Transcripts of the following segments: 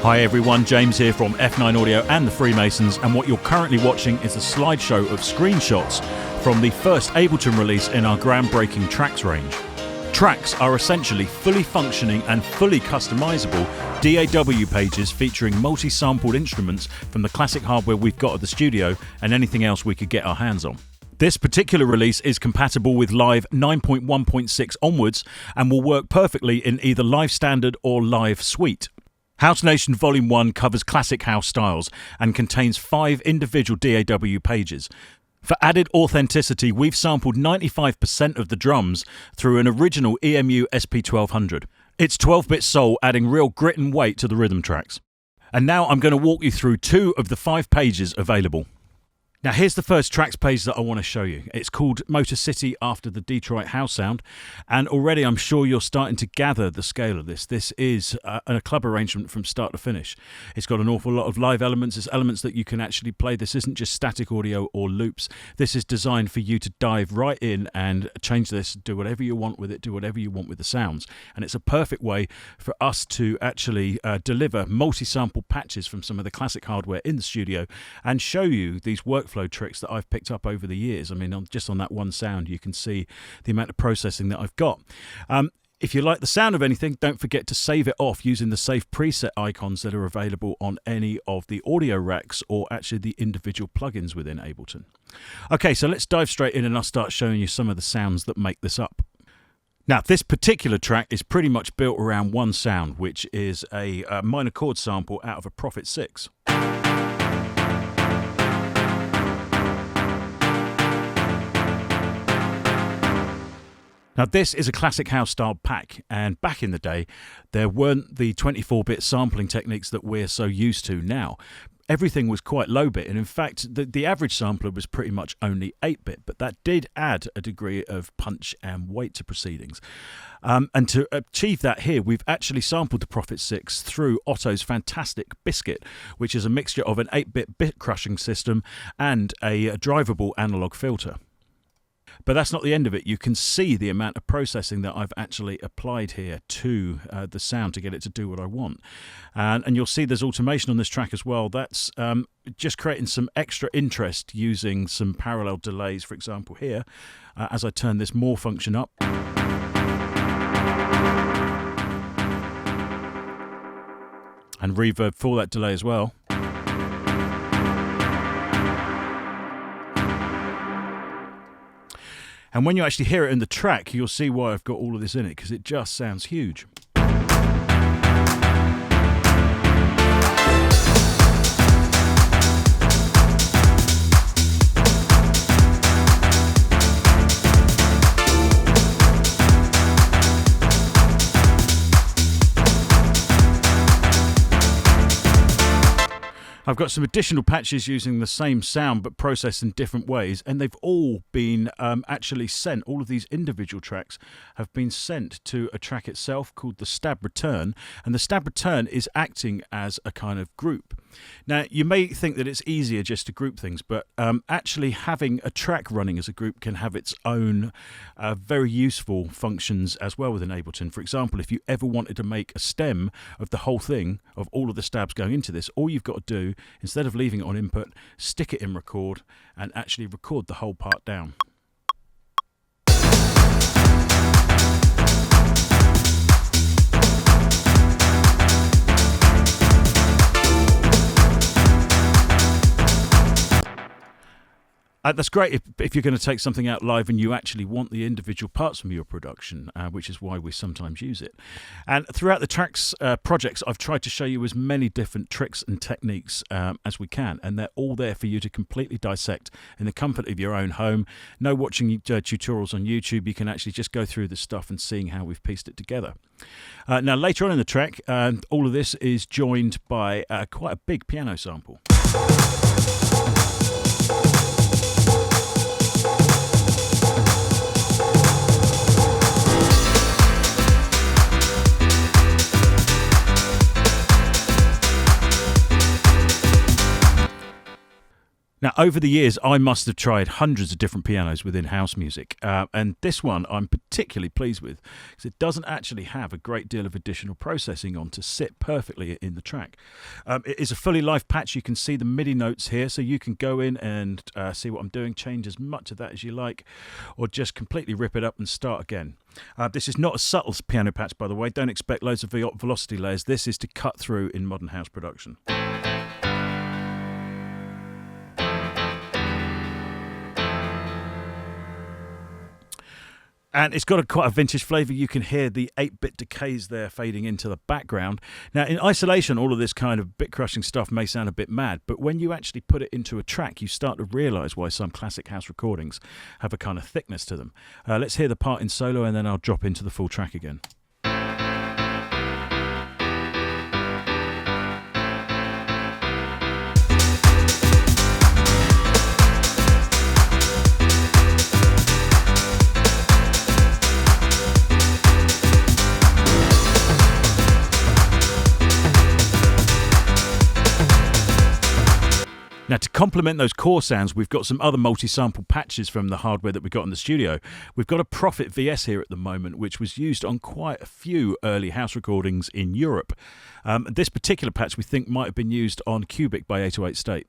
Hi everyone, James here from F9 Audio and the Freemasons, and what you're currently watching is a slideshow of screenshots from the first Ableton release in our groundbreaking TRAX range. TRAX are essentially fully functioning and fully customizable DAW pages featuring multi-sampled instruments from the classic hardware we've got at the studio and anything else we could get our hands on. This particular release is compatible with Live 9.1.6 onwards and will work perfectly in either Live Standard or Live Suite. House Nation Vol.1 covers classic house styles and contains 5 individual DAW pages. For added authenticity, we've sampled 95% of the drums through an original EMU SP1200. It's 12-bit soul, adding real grit and weight to the rhythm tracks. And now I'm going to walk you through 2 of the 5 pages available. Now here's the first TRAX page that I want to show you. It's called Motor City after the Detroit house sound, and already I'm sure you're starting to gather the scale of this. This is a club arrangement from start to finish. It's got an awful lot of live elements. It's elements that you can actually play. This isn't just static audio or loops. This is designed for you to dive right in and change this, do whatever you want with it, do whatever you want with the sounds. And it's a perfect way for us to actually deliver multi-sample patches from some of the classic hardware in the studio and show you these workflow tricks that I've picked up over the years. I mean, just on that one sound, you can see the amount of processing that I've got. If you like the sound of anything, don't forget to save it off using the save preset icons that are available on any of the audio racks or actually the individual plugins within Ableton. Okay, so let's dive straight in and I'll start showing you some of the sounds that make this up. Now, this particular track is pretty much built around one sound, which is a minor chord sample out of a Prophet 6. Now this is a classic house style pack, and back in the day there weren't the 24-bit sampling techniques that we're so used to now. Everything was quite low bit, and in fact the average sampler was pretty much only 8-bit, but that did add a degree of punch and weight to proceedings. And to achieve that here, we've actually sampled the Prophet 6 through Otto's fantastic Biscuit, which is a mixture of an 8-bit bit crushing system and a drivable analog filter. But that's not the end of it. You can see the amount of processing that I've actually applied here to the sound to get it to do what I want. And you'll see there's automation on this track as well. That's just creating some extra interest using some parallel delays, for example, here, as I turn this more function up. And reverb for that delay as well. And when you actually hear it in the track, you'll see why I've got all of this in it, because it just sounds huge. I've got some additional patches using the same sound but processed in different ways, and they've all been actually sent. All of these individual tracks have been sent to a track itself called the Stab Return, and the Stab Return is acting as a kind of group. Now, you may think that it's easier just to group things, but actually having a track running as a group can have its own very useful functions as well within Ableton. For example, if you ever wanted to make a stem of the whole thing, of all of the stabs going into this, all you've got to do, instead of leaving it on input, stick it in record and actually record the whole part down. That's great if you're going to take something out live and you actually want the individual parts from your production, which is why we sometimes use it. And throughout the TRAX projects, I've tried to show you as many different tricks and techniques as we can, and they're all there for you to completely dissect in the comfort of your own home. No watching tutorials on YouTube. You can actually just go through this stuff and seeing how we've pieced it together. Now, later on in the track, all of this is joined by quite a big piano sample. Now, Over the years, I must have tried hundreds of different pianos within house music, and this one I'm particularly pleased with because it doesn't actually have a great deal of additional processing on to sit perfectly in the track. It is a fully live patch. You can see the MIDI notes here, so you can go in and see what I'm doing, change as much of that as you like, or just completely rip it up and start again. This is not a subtle piano patch, by the way. Don't expect loads of velocity layers. This is to cut through in modern house production. And it's got quite a vintage flavour. You can hear the 8-bit decays there fading into the background. Now, in isolation, all of this kind of bit-crushing stuff may sound a bit mad, but when you actually put it into a track, you start to realise why some classic house recordings have a kind of thickness to them. Let's hear the part in solo, and then I'll drop into the full track again. Now, to complement those core sounds, we've got some other multi-sample patches from the hardware that we got in the studio. We've got a Prophet VS here at the moment, which was used on quite a few early house recordings in Europe. This particular patch we think might have been used on Cubic by 808 State.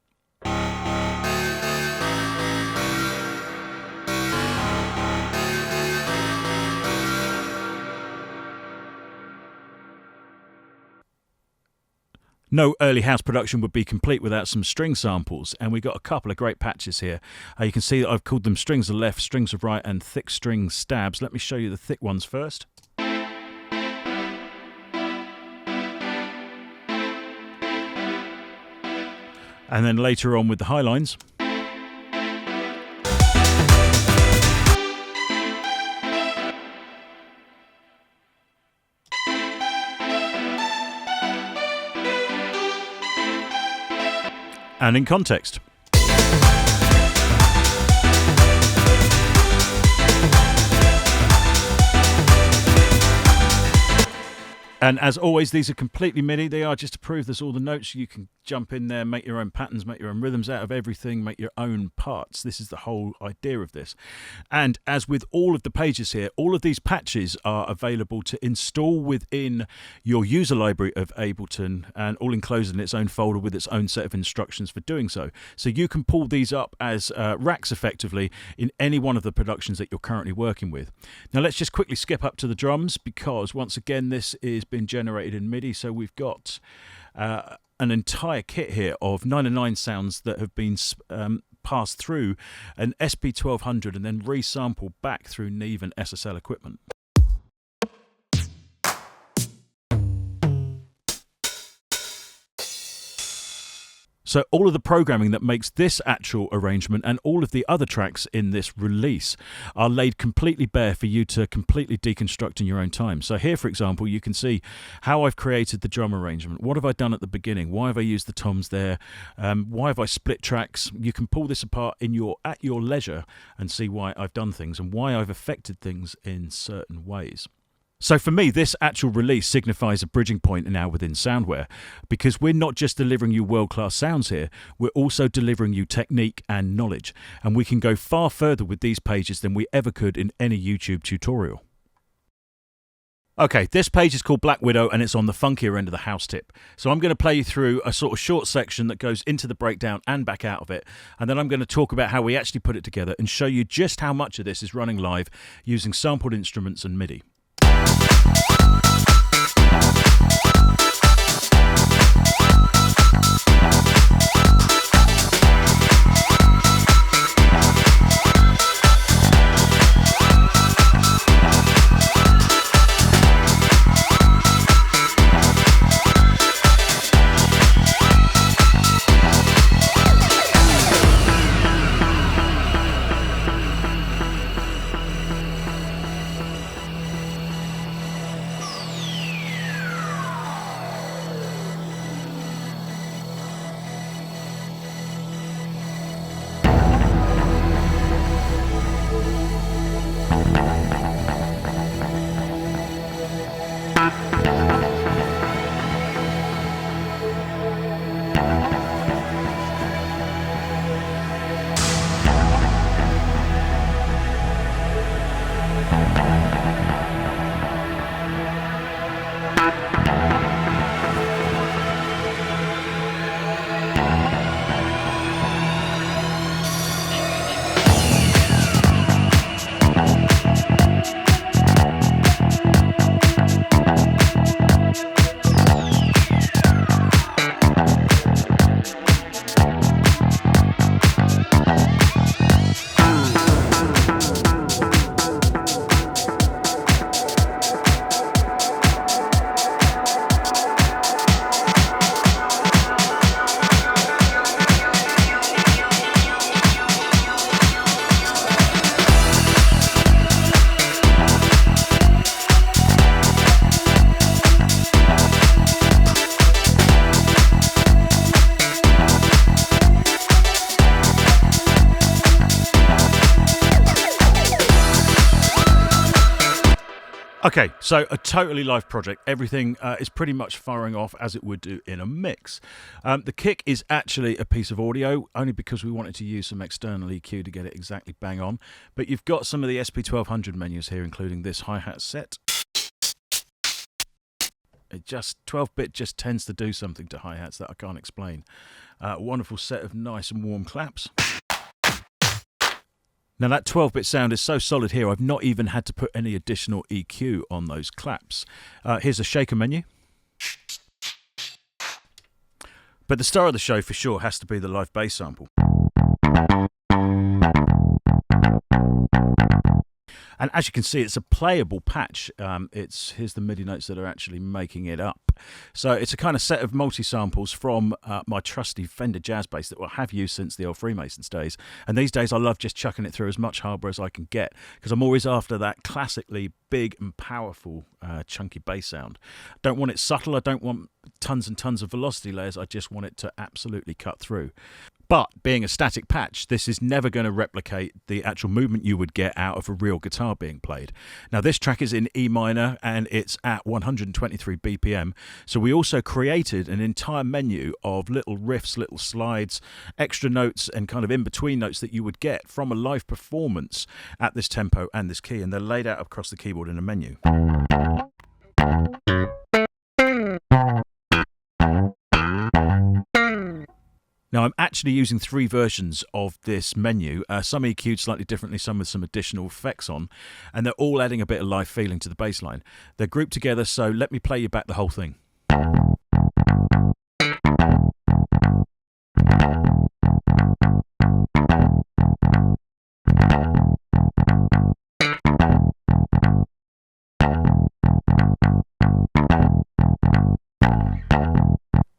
No early house production would be complete without some string samples, and we got a couple of great patches here. You can see that I've called them strings of left, strings of right, and thick string stabs. Let me show you the thick ones first. And then later on with the high lines. And in context. And as always, these are completely MIDI. They are just to prove there's all the notes. You can jump in there, make your own patterns, make your own rhythms out of everything, make your own parts. This is the whole idea of this. And as with all of the pages here, all of these patches are available to install within your user library of Ableton, and all enclosed in its own folder with its own set of instructions for doing so. So you can pull these up as racks effectively in any one of the productions that you're currently working with. Now let's just quickly skip up to the drums, because once again this is been generated in MIDI. So we've got an entire kit here of 909 sounds that have been passed through an SP1200 and then resampled back through Neve and SSL equipment. So all of the programming that makes this actual arrangement and all of the other tracks in this release are laid completely bare for you to completely deconstruct in your own time. So here, for example, you can see how I've created the drum arrangement. What have I done at the beginning? Why have I used the toms there? Why have I split tracks? You can pull this apart at your leisure and see why I've done things and why I've affected things in certain ways. So for me, this actual release signifies a bridging point now within Soundware, because we're not just delivering you world-class sounds here, we're also delivering you technique and knowledge, and we can go far further with these pages than we ever could in any YouTube tutorial. Okay, this page is called Black Widow, and it's on the funkier end of the house tip. So I'm going to play you through a sort of short section that goes into the breakdown and back out of it, and then I'm going to talk about how we actually put it together and show you just how much of this is running live using sampled instruments and MIDI. Okay, so a totally live project. Everything is pretty much firing off as it would do in a mix. The kick is actually a piece of audio, only because we wanted to use some external EQ to get it exactly bang on. But you've got some of the SP1200 menus here, including this hi-hat set. It just 12-bit just tends to do something to hi-hats that I can't explain. A wonderful set of nice and warm claps. Now that 12-bit sound is so solid here, I've not even had to put any additional EQ on those claps. Here's a shaker menu. But the star of the show for sure has to be the live bass sample. And as you can see, it's a playable patch. Here's the MIDI notes that are actually making it up. So it's a kind of set of multi-samples from my trusty Fender Jazz bass that I have used since the old Freemasons days. And these days I love just chucking it through as much hardware as I can get, because I'm always after that classically big and powerful chunky bass sound. I don't want it subtle. I don't want tons and tons of velocity layers. I just want it to absolutely cut through. But being a static patch, this is never going to replicate the actual movement you would get out of a real guitar being played. Now, this track is in E minor and it's at 123 BPM. So we also created an entire menu of little riffs, little slides, extra notes and kind of in-between notes that you would get from a live performance at this tempo and this key. And they're laid out across the keyboard in a menu. Now, I'm actually using 3 versions of this menu, some EQ'd slightly differently, some with some additional effects on, and they're all adding a bit of live feeling to the bass line. They're grouped together, so let me play you back the whole thing.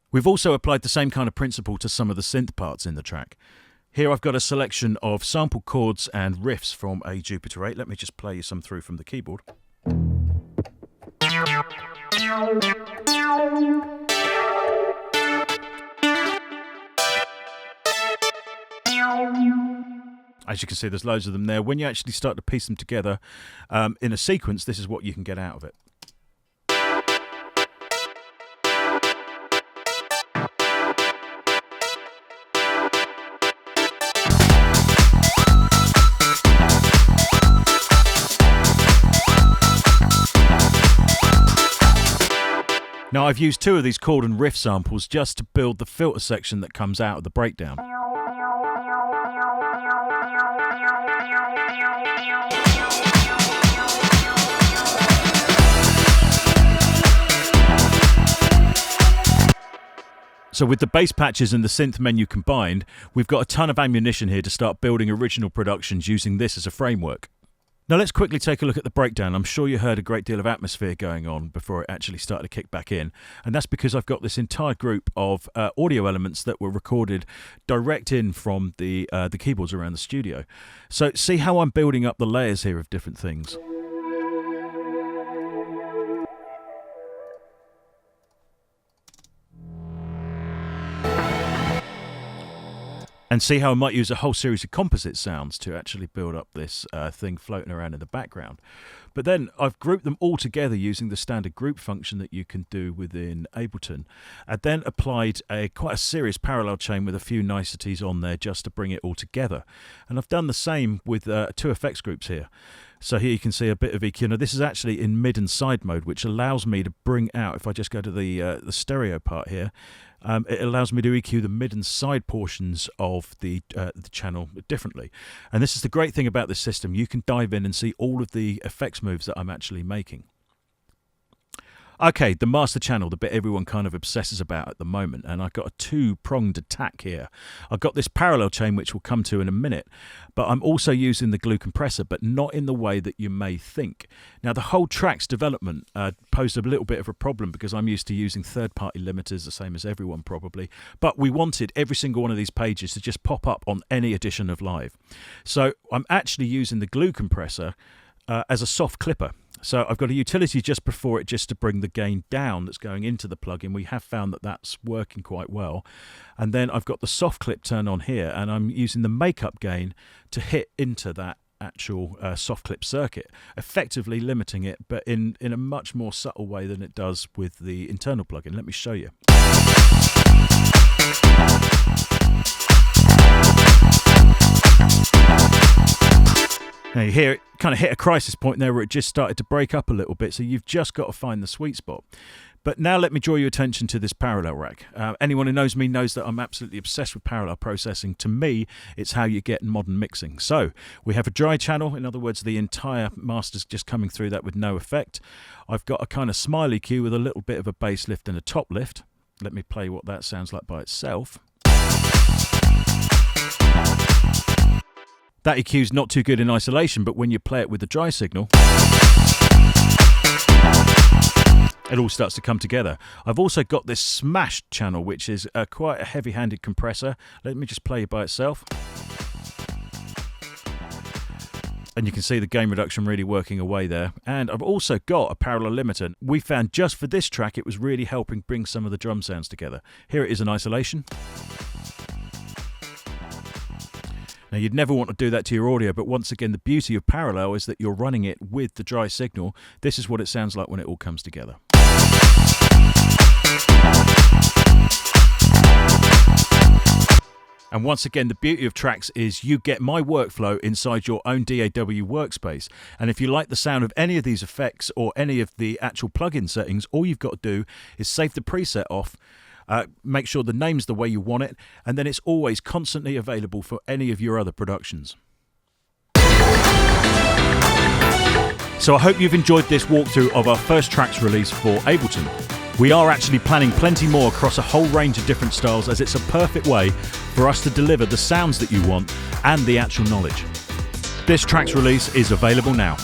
We've also applied the same kind of principle to some of the synth parts in the track. Here I've got a selection of sample chords and riffs from a Jupiter 8. Let me just play you some through from the keyboard. As you can see, there's loads of them there. When you actually start to piece them together in a sequence, this is what you can get out of it. Now, I've used 2 of these chord and riff samples just to build the filter section that comes out of the breakdown. So with the bass patches and the synth menu combined, we've got a ton of ammunition here to start building original productions using this as a framework. Now let's quickly take a look at the breakdown. I'm sure you heard a great deal of atmosphere going on before it actually started to kick back in. And that's because I've got this entire group of audio elements that were recorded direct in from the keyboards around the studio. So see how I'm building up the layers here of different things. And see how I might use a whole series of composite sounds to actually build up this thing floating around in the background. But then I've grouped them all together using the standard group function that you can do within Ableton. And then applied quite a serious parallel chain with a few niceties on there just to bring it all together. And I've done the same with 2 effects groups here. So here you can see a bit of EQ. Now this is actually in mid and side mode, which allows me to bring out, if I just go to the stereo part here, it allows me to EQ the mid and side portions of the channel differently. And this is the great thing about this system. You can dive in and see all of the effects moves that I'm actually making. Okay, the master channel, the bit everyone kind of obsesses about at the moment, and I've got a 2-pronged attack here. I've got this parallel chain, which we'll come to in a minute, but I'm also using the glue compressor, but not in the way that you may think. Now, the whole TRAX development posed a little bit of a problem because I'm used to using third-party limiters, the same as everyone probably, but we wanted every single one of these pages to just pop up on any edition of Live. So I'm actually using the glue compressor as a soft clipper. So I've got a utility just before it just to bring the gain down that's going into the plugin. We have found that that's working quite well. And then I've got the soft clip turned on here, and I'm using the makeup gain to hit into that actual soft clip circuit, effectively limiting it, but in a much more subtle way than it does with the internal plugin. Let me show you. Now you hear it kind of hit a crisis point there where it just started to break up a little bit, so you've just got to find the sweet spot. But now let me draw your attention to this parallel rack. Anyone who knows me knows that I'm absolutely obsessed with parallel processing. To me, it's how you get modern mixing. So we have a dry channel, in other words, the entire master's just coming through that with no effect. I've got a kind of smile EQ with a little bit of a bass lift and a top lift. Let me play what that sounds like by itself. That EQ is not too good in isolation, but when you play it with the dry signal, it all starts to come together. I've also got this smashed channel, which is quite a heavy-handed compressor. Let me just play it by itself. And you can see the gain reduction really working away there. And I've also got a parallel limiter. We found just for this track, it was really helping bring some of the drum sounds together. Here it is in isolation. Now, you'd never want to do that to your audio, but once again, the beauty of parallel is that you're running it with the dry signal. This is what it sounds like when it all comes together. And once again, the beauty of Trax is you get my workflow inside your own DAW workspace. And if you like the sound of any of these effects or any of the actual plugin settings, all you've got to do is save the preset off, make sure the name's the way you want it, and then it's always constantly available for any of your other productions. So I hope you've enjoyed this walkthrough of our first Trax release for Ableton. We are actually planning plenty more across a whole range of different styles, as it's a perfect way for us to deliver the sounds that you want and the actual knowledge. This Trax release is available now.